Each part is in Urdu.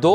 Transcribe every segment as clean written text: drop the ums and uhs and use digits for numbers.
2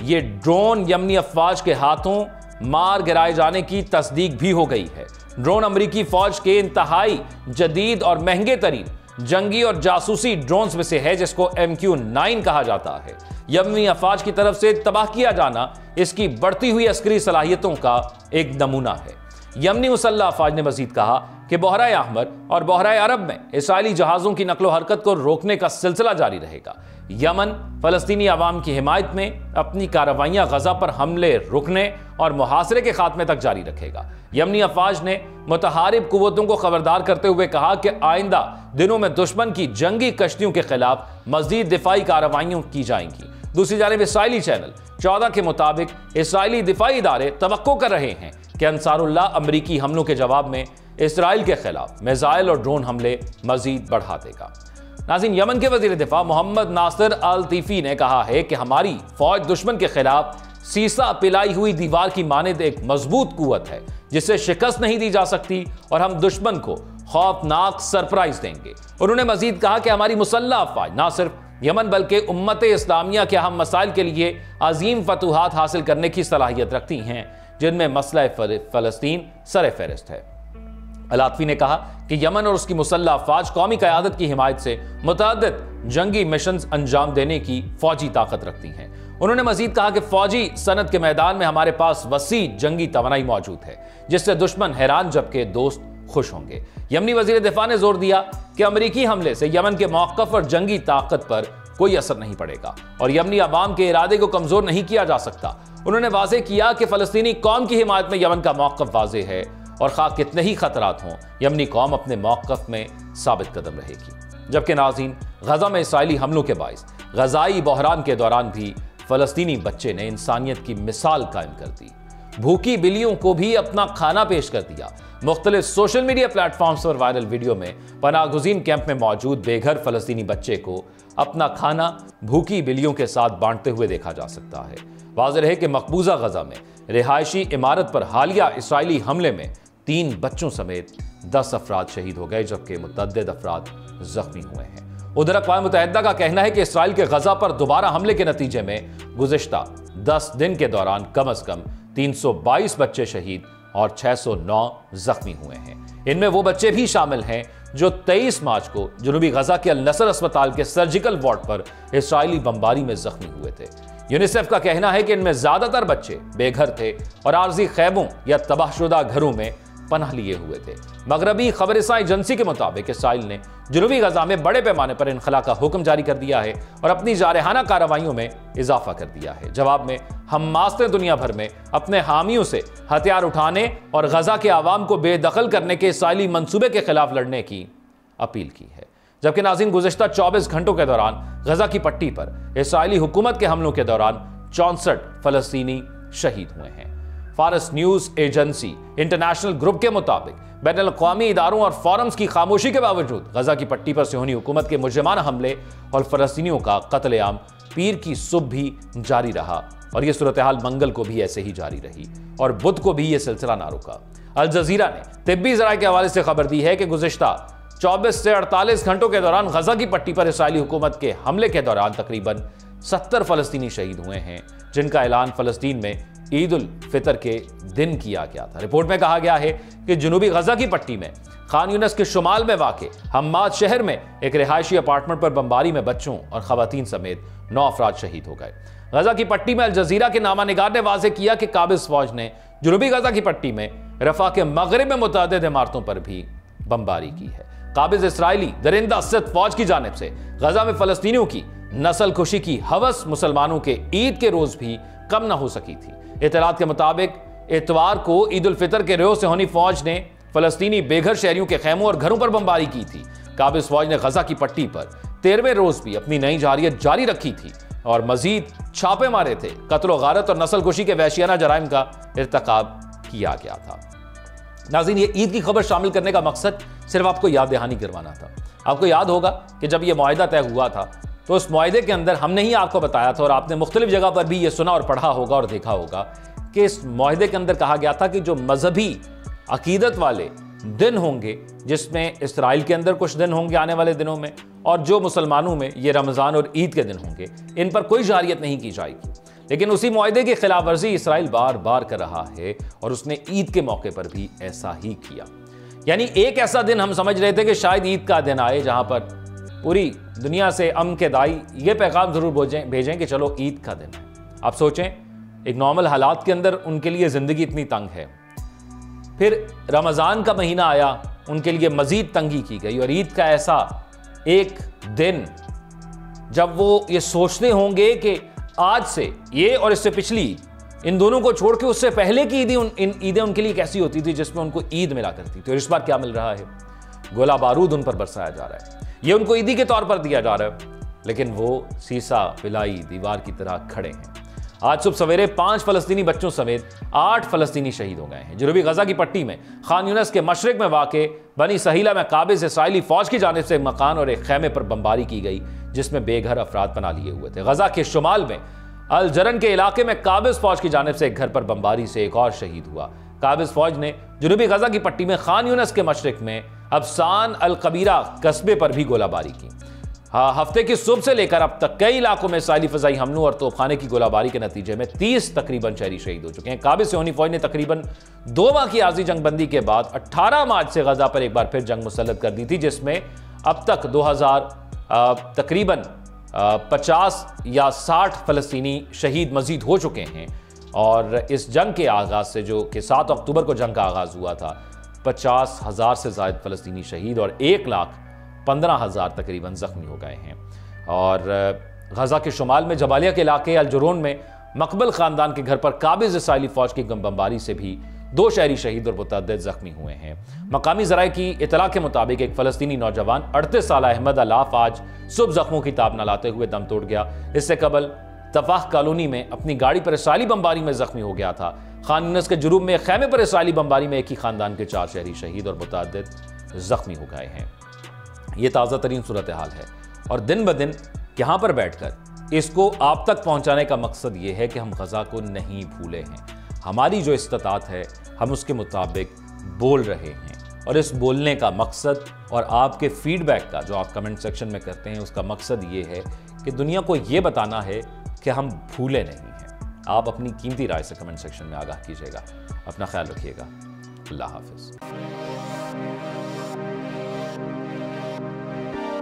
یہ ڈرون یمنی افواج کے ہاتھوں مار گرائے جانے کی تصدیق بھی ہو گئی ہے۔ ڈرون امریکی فوج کے انتہائی جدید اور مہنگے ترین جنگی اور جاسوسی ڈرونز میں سے ہے، جس کو MQ-9 کہا جاتا ہے۔ یمنی افواج کی طرف سے تباہ کیا جانا اس کی بڑھتی ہوئی عسکری صلاحیتوں کا ایک نمونہ ہے۔ یمنی مسلح افواج نے مزید کہا کہ بحیرہ احمر اور بحیرہ عرب میں اسرائیلی جہازوں کی نقل و حرکت کو روکنے کا سلسلہ جاری رہے گا۔ یمن فلسطینی عوام کی حمایت میں اپنی کارروائیاں غزہ پر حملے رکنے اور محاصرے کے خاتمے تک جاری رکھے گا۔ یمنی افواج نے متحارب قوتوں کو خبردار کرتے ہوئے کہا کہ آئندہ دنوں میں دشمن کی جنگی کشتیوں کے خلاف مزید دفاعی کارروائیاں کی جائیں گی۔ دوسری جانب اسرائیلی چینل 14 کے مطابق اسرائیلی دفاعی ادارے توقع کر رہے ہیں کہ انصار اللہ امریکی حملوں کے جواب میں اسرائیل کے خلاف میزائل اور ڈرون حملے مزید بڑھا دے گا۔ ناظرین، یمن کے وزیر دفاع محمد ناصر الطیفی نے کہا ہے کہ ہماری فوج دشمن کے خلاف سیسا پلائی ہوئی دیوار کی مانند ایک مضبوط قوت ہے جسے شکست نہیں دی جا سکتی، اور ہم دشمن کو خوفناک سرپرائز دیں گے۔ انہوں نے مزید کہا کہ ہماری مسلح افواج نہ صرف یمن بلکہ امت اسلامیہ کے اہم مسائل کے لیے عظیم فتوحات حاصل کرنے کی صلاحیت رکھتی ہیں، جن میں مسئلہ فلسطین سر فہرست ہے۔ الطیفی نے کہا کہ یمن اور اس کی مسلح افواج قومی قیادت کی حمایت سے متعدد جنگی مشنز انجام دینے کی فوجی طاقت رکھتی ہیں۔ انہوں نے مزید کہا کہ فوجی صنعت کے میدان میں ہمارے پاس وسیع جنگی توانائی موجود ہے، جس سے دشمن حیران جبکہ دوست خوش ہوں گے۔ یمنی وزیر دفاع نے زور دیا کہ امریکی حملے سے یمن کے موقف اور جنگی طاقت پر کوئی اثر نہیں پڑے گا اور یمنی عوام کے ارادے کو کمزور نہیں کیا جا سکتا۔ انہوں نے واضح کیا کہ فلسطینی قوم کی حمایت میں یمن کا موقف واضح ہے، اور خواہ کتنے ہی خطرات ہوں یمنی قوم اپنے موقف میں ثابت قدم رہے گی۔ جبکہ ناظرین، غزہ میں اسرائیلی حملوں کے باعث غذائی بحران کے دوران بھی فلسطینی بچے نے انسانیت کی مثال قائم کر دی، بھوکی بلیوں کو بھی اپنا کھانا پیش کر دیا۔ مختلف سوشل میڈیا پلیٹ فارمز پر وائرل ویڈیو میں پناہ گزین کیمپ میں موجود بے گھر فلسطینی بچے کو اپنا کھانا بھوکی بلیوں کے ساتھ بانٹتے ہوئے دیکھا جا سکتا ہے۔ واضح ہے کہ مقبوضہ غزہ میں رہائشی عمارت پر حالیہ اسرائیلی حملے میں 3 بچوں سمیت 10 افراد شہید ہو گئے، جبکہ متعدد افراد زخمی ہوئے ہیں۔ ادھر اقوام متحدہ کا کہنا ہے کہ اسرائیل کے غزہ پر دوبارہ حملے کے نتیجے میں گزشتہ 10 دن کے دوران کم از کم 322 بچے شہید اور 609 زخمی ہوئے ہیں۔ ان میں وہ بچے بھی شامل ہیں جو 23 مارچ کو جنوبی غزہ کے النصر اسپتال کے سرجیکل وارڈ پر اسرائیلی بمباری میں زخمی ہوئے تھے۔ یونیسیف کا کہنا ہے کہ ان میں زیادہ تر بچے بے گھر تھے اور عارضی خیموں یا تباہ شدہ گھروں میں پناہ لیے ہوئے تھے۔ مغربی خبر رساں ایجنسی کے مطابق اسرائیل نے جنوبی غزہ میں بڑے پیمانے پر انخلا کا حکم جاری کر دیا ہے اور اپنی جارحانہ کارروائیوں میں اضافہ کر دیا ہے۔ جواب میں حماس نے دنیا بھر میں اپنے حامیوں سے ہتھیار اٹھانے اور غزہ کے عوام کو بے دخل کرنے کے اسرائیلی منصوبے کے خلاف لڑنے کی اپیل کی ہے۔ جبکہ ناظرین، گزشتہ 24 گھنٹوں کے دوران غزہ کی پٹی پر اسرائیلی حکومت کے حملوں کے دوران 64 فلسطینی شہید ہوئے ہیں۔ فارس نیوز ایجنسی انٹرنیشنل گروپ کے مطابق بین الاقوامی اداروں اور فورمز کی خاموشی کے باوجود غزہ کی پٹی پر صہیونی حکومت کے مجرمانہ حملے اور فلسطینیوں کا قتل عام پیر کی صبح بھی جاری رہا، اور یہ صورتحال منگل کو بھی ایسے ہی جاری رہی اور بدھ کو بھی یہ سلسلہ نہ رکا۔ الجزیرہ نے طبی ذرائع کے حوالے سے خبر دی ہے کہ گزشتہ 24 سے 48 گھنٹوں کے دوران غزہ کی پٹی پر اسرائیلی حکومت کے حملے کے دوران تقریباً 70 فلسطینی شہید ہوئے ہیں، جن کا اعلان فلسطین میں عید الفطر کے دن کیا گیا تھا۔ رپورٹ میں کہا گیا ہے کہ جنوبی غزہ کی پٹی میں خان یونس کے شمال میں واقع حماد شہر میں ایک رہائشی اپارٹمنٹ پر بمباری میں بچوں اور خواتین سمیت 9 افراد شہید ہو گئے۔ غزہ کی پٹی میں الجزیرہ کے نامہ نگار نے واضح کیا کہ قابض فوج نے جنوبی غزہ کی پٹی میں رفح کے مغرب میں متعدد عمارتوں پر بھی بمباری کی ہے۔ قابض اسرائیلی درندہ ست فوج کی جانب سے غزہ میں فلسطینیوں کی نسل کشی کی ہوس مسلمانوں کے عید کے روز بھی کم نہ ہو سکی تھی۔ اطلاعات کے مطابق اتوار کو عید الفطر کے روز صہیونی فوج نے فلسطینی بے گھر شہریوں کے خیموں اور گھروں پر بمباری کی تھی۔ قابض فوج نے غزہ کی پٹی پر 13ویں روز بھی اپنی نئی جارحیت جاری رکھی تھی اور مزید چھاپے مارے تھے۔ قتل و غارت اور نسل کشی کے وحشیانہ جرائم کا ارتکاب کیا گیا تھا۔ ناظرین، یہ عید کی خبر شامل کرنے کا مقصد صرف آپ کو یاد دہانی کروانا تھا۔ آپ کو یاد ہوگا کہ جب یہ معاہدہ طے ہوا تھا تو اس معاہدے کے اندر ہم نے ہی آپ کو بتایا تھا، اور آپ نے مختلف جگہ پر بھی یہ سنا اور پڑھا ہوگا اور دیکھا ہوگا کہ اس معاہدے کے اندر کہا گیا تھا کہ جو مذہبی عقیدت والے دن ہوں گے، جس میں اسرائیل کے اندر کچھ دن ہوں گے آنے والے دنوں میں، اور جو مسلمانوں میں یہ رمضان اور عید کے دن ہوں گے، ان پر کوئی جارحیت نہیں کی جائے گی۔ لیکن اسی معاہدے کی خلاف ورزی اسرائیل بار بار کر رہا ہے اور اس نے عید کے موقع پر بھی ایسا ہی کیا. یعنی ایک ایسا دن ہم سمجھ رہے تھے کہ شاید عید کا دن آئے جہاں پر پوری دنیا سے امن کے دائی یہ پیغام ضرور بھیجیں کہ چلو عید کا دن ہے. آپ سوچیں ایک نارمل حالات کے اندر ان کے لیے زندگی اتنی تنگ ہے, پھر رمضان کا مہینہ آیا ان کے لیے مزید تنگی کی گئی, اور عید کا ایسا ایک دن جب وہ یہ سوچتے ہوں گے کہ آج سے یہ اور اس سے پچھلی ان دونوں کو چھوڑ کے اس سے پہلے کی عیدیں ان کے لیے کیسی ہوتی تھی جس میں ان کو عید ملا کرتی تھی, اور اس بار کیا مل رہا ہے؟ گولہ بارود ان پر برسایا جا رہا ہے, یہ ان کو عیدی کے طور پر دیا جا رہا ہے, لیکن وہ سیسا پلائی دیوار کی طرح کھڑے ہیں. آج صبح سویرے 5 فلسطینی بچوں سمیت 8 فلسطینی شہید ہو گئے ہیں. جنوبی غزہ کی پٹی میں خان یونس کے مشرق میں واقع بنی سہیلہ میں قابض اسرائیلی فوج کی جانب سے ایک مکان اور ایک خیمے پر بمباری کی گئی جس میں بے گھر افراد پناہ لیے ہوئے تھے. غزہ کے شمال میں الجرن کے علاقے میں قابض فوج کی جانب سے ایک گھر پر بمباری سے ایک اور شہید ہوا. قابض فوج نے جنوبی غزہ کی پٹی میں خان یونس کے مشرق میں ابسان القبیرہ قصبے پر بھی گولہ باری کی. ہفتے کی صبح سے لے کر اب تک کئی علاقوں میں اسرائیلی فضائی حملوں اور توپخانے کی گولہ باری کے نتیجے میں 30 تقریباً شہری شہید ہو چکے ہیں. قابض صہیونی فوج نے تقریباً 2 ماہ کی عارضی جنگ بندی کے بعد 18 مارچ سے غزہ پر ایک بار پھر جنگ مسلط کر دی تھی, جس میں اب تک 2000 تقریباً 50 یا 60 فلسطینی شہید مزید ہو چکے ہیں. اور اس جنگ کے آغاز سے جو کہ 7 اکتوبر کو جنگ کا آغاز ہوا تھا 50,000 سے زائد فلسطینی شہید اور 1,15,000 تقریباً زخمی ہو گئے ہیں. اور غزہ کے شمال میں جبالیہ کے علاقے الجرون میں مقبل خاندان کے گھر پر قابض اسرائیلی فوج کی بمباری سے بھی 2 شہری شہید اور متعدد زخمی ہوئے ہیں. مقامی ذرائع کی اطلاع کے مطابق ایک فلسطینی نوجوان 38 سالہ احمد الاف آج صبح زخموں کی تاب نہ لاتے ہوئے دم توڑ گیا. اس سے قبل تفاح کالونی میں اپنی گاڑی پر اسرائیلی بمباری میں زخمی ہو گیا تھا. خان یونس کے جنوب میں ایک خیمے پر اسرائیلی بمباری میں ایک ہی خاندان کے 4 شہری شہید اور متعدد زخمی ہو گئے ہیں. یہ تازہ ترین صورتحال ہے, اور دن بدن یہاں پر بیٹھ کر اس کو آپ تک پہنچانے کا مقصد یہ ہے کہ ہم غزہ کو نہیں بھولے ہیں. ہماری جو استطاعت ہے ہم اس کے مطابق بول رہے ہیں, اور اس بولنے کا مقصد اور آپ کے فیڈ بیک کا جو آپ کمنٹ سیکشن میں کرتے ہیں اس کا مقصد یہ ہے کہ دنیا کو یہ بتانا ہے کہ ہم بھولے نہیں ہیں. آپ اپنی قیمتی رائے سے کمنٹ سیکشن میں آگاہ کیجیے گا. اپنا خیال رکھیے گا. اللہ حافظ.